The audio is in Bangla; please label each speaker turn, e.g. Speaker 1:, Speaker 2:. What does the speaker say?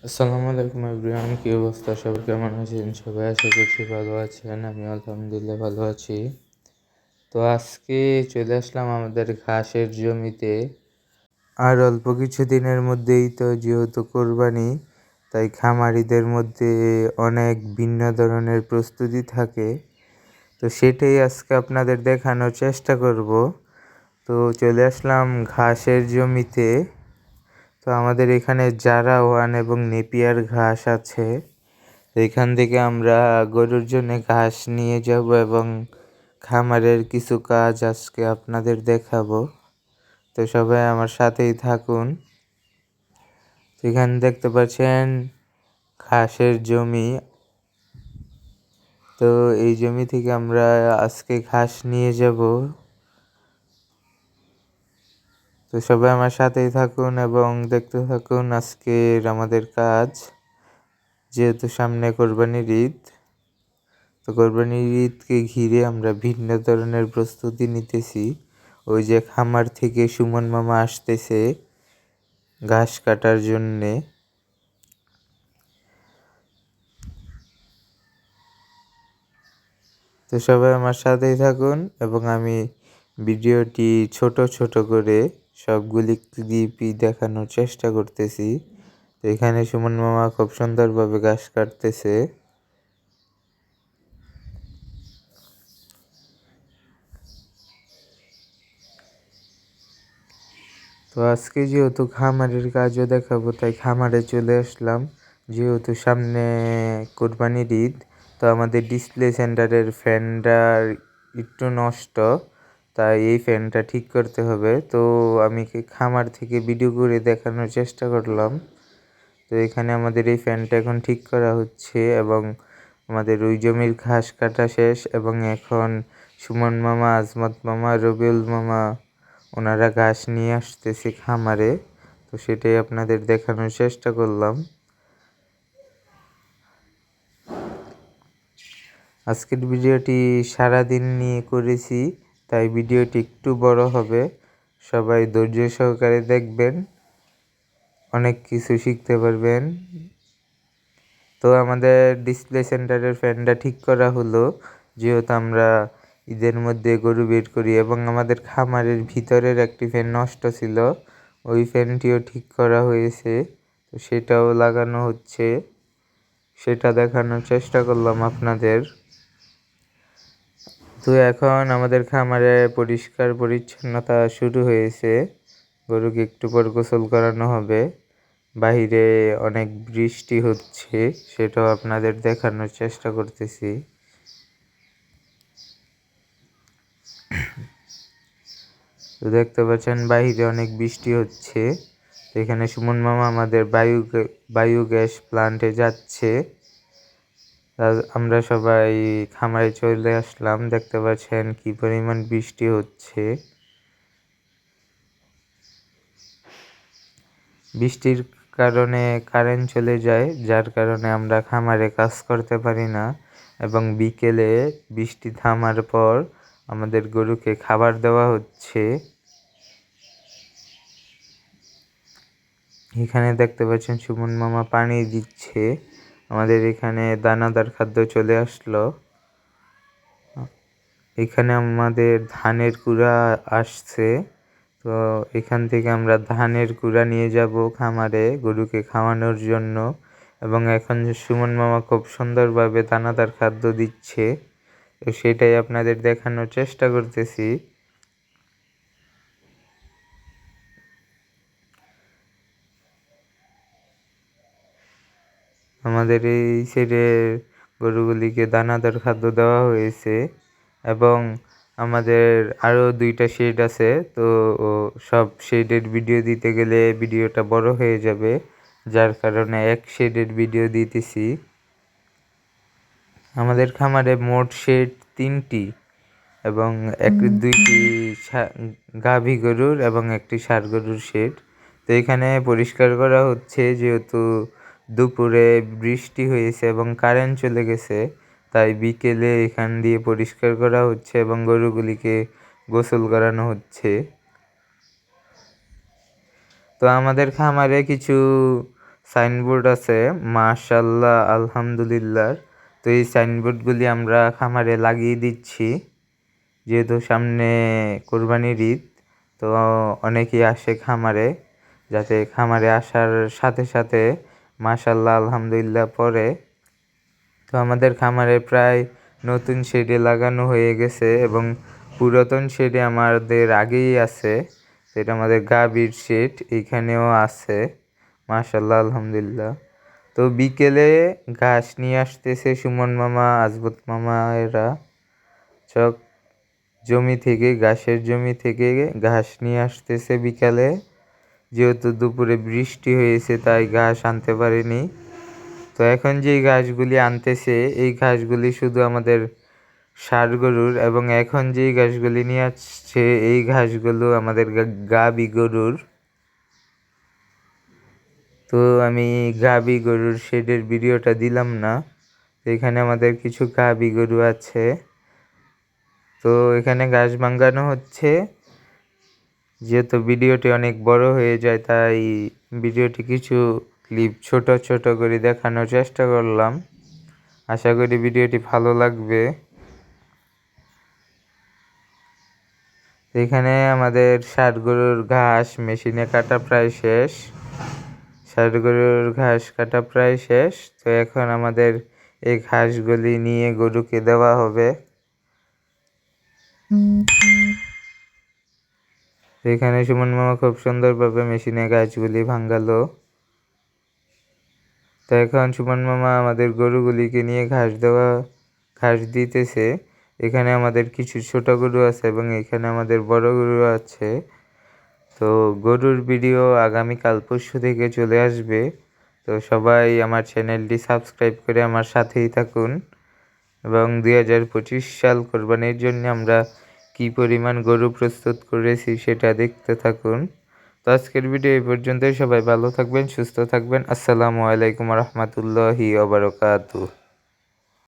Speaker 1: আসসালামু আলাইকুম এভরিওয়ান, কী অবস্থা? সবাই কেমন আছেন? সবাই আশা করছি ভালো আছেন। আমি আলহামদুলিল্লাহ ভালো আছি। তো আজকে চলে আসলাম আমাদের ঘাসের জমিতে। আর অল্প কিছু দিনের মধ্যেই তো যেহেতু কোরবানি, তাই খামারিদের মধ্যে অনেক ভিন্ন ধরনের প্রস্তুতি থাকে। তো সেটাই আজকে আপনাদের দেখানোর চেষ্টা করব। তো চলে আসলাম ঘাসের জমিতে। তো আমাদের এখানে জারা ওয়ান এবং নেপিয়ার ঘাস আছে। এখান থেকে আমরা গরুর জন্য ঘাস নিয়ে যাব এবং খামারের কিছু কাজ আজকে আপনাদের দেখাবো। তো সবাই আমার সাথেই থাকুন। এখানে দেখতে পাচ্ছেন ঘাসের জমি। তো এই জমি থেকে আমরা আজকে ঘাস নিয়ে যাব। তো সবাই আমার সাথেই থাকুন এবং দেখতে থাকুন আজকের আমাদের কাজ। যেহেতু সামনে কোরবানির ঈদ, তো কোরবানির ঈদকে ঘিরে আমরা ভিন্ন ধরনের প্রস্তুতি নিতেছি। ওই যে খামার থেকে সুমন মামা আসতেছে ঘাস কাটার জন্যে। তো সবাই আমার সাথেই থাকুন এবং আমি ভিডিওটি ছোট ছোট করে সবগুলি ক্লিপই দেখানোর চেষ্টা করতেছি। তো এখানে সুমন মামা খুব সুন্দরভাবে ঘাস কাটতেছে। তো আজকে যেহেতু খামারের কাজও দেখাবো, তাই খামারে চলে আসলাম। যেহেতু সামনে কোরবানির ঈদ, তো আমাদের ডিসপ্লে সেন্টারের ফ্যানটা একটু নষ্ট, তাই এই ফ্যানটা ঠিক করতে হবে। তো আমি খামার থেকে ভিডিও করে দেখানোর চেষ্টা করলাম। তো এখানে আমাদের এই ফ্যানটা এখন ঠিক করা হচ্ছে এবং আমাদের ওই জমির ঘাস কাটা শেষ এবং এখন সুমন মামা, আজমত মামা, রবিউল মামা ওনারা ঘাস নিয়ে আসতেছে খামারে। তো সেটাই আপনাদের দেখানোর চেষ্টা করলাম। আজকের ভিডিওটি সারাদিন নিয়ে করেছি, তাই ভিডিওটি একটু বড় হবে। সবাই ধৈর্য সহকারে দেখবেন, অনেক কিছু শিখতে পারবেন। তো আমাদের ডিসপ্লে সেন্টারের ফ্যানটা ঠিক করা হলো, যেহেতু আমরা ঈদের মধ্যে গরু বের করি এবং আমাদের খামারের ভিতরের একটি ফ্যান নষ্ট ছিল, ওই ফ্যানটিও ঠিক করা হয়েছে। তো সেটাও লাগানো হচ্ছে, সেটা দেখানোর চেষ্টা করলাম আপনাদের। তো এখন আমাদের খামারে পরিষ্কার পরিচ্ছন্নতা শুরু হয়েছে। গরুকে একটু পর গোসল করানো হবে। বাহিরে অনেক বৃষ্টি হচ্ছে, সেটাও আপনাদের দেখানোর চেষ্টা করতেছি। তো দেখতে পাচ্ছেন বাহিরে অনেক বৃষ্টি হচ্ছে। এখানে সুমন মামা আমাদের বায়োগ্যাস প্লান্টে যাচ্ছে। আমরা সবাই খামারে চলে আসলাম। দেখতে পাচ্ছেন কি পরিমাণ বৃষ্টি হচ্ছে। বৃষ্টির কারণে কারেন্ট চলে যায়, যার কারণে আমরা খামারে কাজ করতে পারি না এবং বিকেলে বৃষ্টি থামার পর আমাদের গরুকে খাবার দেওয়া হচ্ছে। এখানে দেখতে পাচ্ছেন সুমন মামা পানি দিচ্ছে। আমাদের এখানে দানাদার খাদ্য চলে আসলো। এখানে আমাদের ধানের কুড়া আসছে। তো এখান থেকে আমরা ধানের কুড়া নিয়ে যাব খামারে গরুকে খাওয়ানোর জন্য এবং এখন সুমন মামা খুব সুন্দরভাবে দানাদার খাদ্য দিচ্ছে। তো সেটাই আপনাদের দেখানোর চেষ্টা করতেছি। আমাদের এই সাইডের গরুগুলিকে দানাদার খাদ্য দেওয়া হয়েছে এবং আমাদের আরও 2টা শেড আছে। তো সব শেডের ভিডিও দিতে গেলে ভিডিওটা বড় হয়ে যাবে, যার কারণে এক শেডের ভিডিও দিতেছি। আমাদের খামারে মোট শেড 3টি এবং 2টি গাভী গরুর এবং একটি ষাঁড় গরুর শেড। তো এখানে পরিষ্কার করা হচ্ছে, যেহেতু দুপুরে বৃষ্টি হয়েছে এবং কারেন্ট চলে গেছে, তাই বিকেলে এখান দিয়ে পরিষ্কার করা হচ্ছে এবং গরুগুলিকে গোসল করানো হচ্ছে। তো আমাদের খামারে কিছু সাইনবোর্ড আছে মাশাআল্লাহ আলহামদুলিল্লাহ। তো এই সাইনবোর্ডগুলি আমরা খামারে লাগিয়ে দিচ্ছি, যেহেতু সামনে কোরবানির ঈদ। তো অনেকেই আসে খামারে, যাতে খামারে আসার সাথে সাথে মাশাআল্লাহ আলহামদুলিল্লাহ পড়ে। তো আমাদের খামারে প্রায় নতুন শেডে লাগানো হয়ে গেছে এবং পুরাতন শেডে আমাদের আগেই আছে, সেটা আমাদের গাভীর শেড, এইখানেও আছে মাশাআল্লাহ আলহামদুলিল্লাহ। তো বিকেলে ঘাস নিয়ে আসতেছে সুমন মামা, আজবত মামা, এরা সব ঘাসের জমি থেকে ঘাস নিয়ে আসতেছে বিকালে। যেহেতু দুপুরে বৃষ্টি হয়েছে তাই ঘাস আনতে পারিনি। তো এখন যেই ঘাসগুলি আনতেছে এই ঘাসগুলি শুধু আমাদের ষাঁড় গরুর, এবং এখন যেই ঘাসগুলি নিয়ে আসছে এই ঘাসগুলো আমাদের গাভী গরুর। তো আমি গাভী গরুর শেডের ভিডিওটা দিলাম না। তো এখানে আমাদের কিছু গাভী গরু আছে। তো এখানে ঘাস ভাঙানো হচ্ছে। যেহেতু ভিডিওটি অনেক বড় হয়ে যায় তাই ভিডিওটি কিছু ক্লিপ ছোট ছোট করে দেখানোর চেষ্টা করলাম। আশা করি ভিডিওটি ভালো লাগবে। এখানে আমাদের ষাঁড় গরুর ঘাস মেশিনে কাটা প্রায় শেষ। ষাঁড় গরুর ঘাস কাটা প্রায় শেষ। তো এখন আমাদের এই ঘাসগুলি নিয়ে গরুকে দেওয়া হবে। এখানে সুমন মামা খুব সুন্দরভাবে মেশিনে ঘাসগুলি ভাঙালো। তো এখন সুমন মামা আমাদের গরুগুলিকে নিয়ে ঘাস দিতেছে। এখানে আমাদের কিছু ছোট গরু আছে এবং এখানে আমাদের বড় গরু আছে। তো গরুর ভিডিও আগামীকাল পরশু থেকে চলে আসবে। তো সবাই আমার চ্যানেলটি সাবস্ক্রাইব করে আমার সাথেই থাকুন, এবং 2025 সাল কোরবানির জন্য আমরা কি পরিমাণ গরু প্রস্তুত করেছি সেটা দেখতে থাকুন। তো আজকের ভিডিও এই পর্যন্তই। সবাই ভালো থাকবেন, সুস্থ থাকবেন। আসসালামু আলাইকুম রহমতুল্লাহি ওয়া বারাকাতুহু।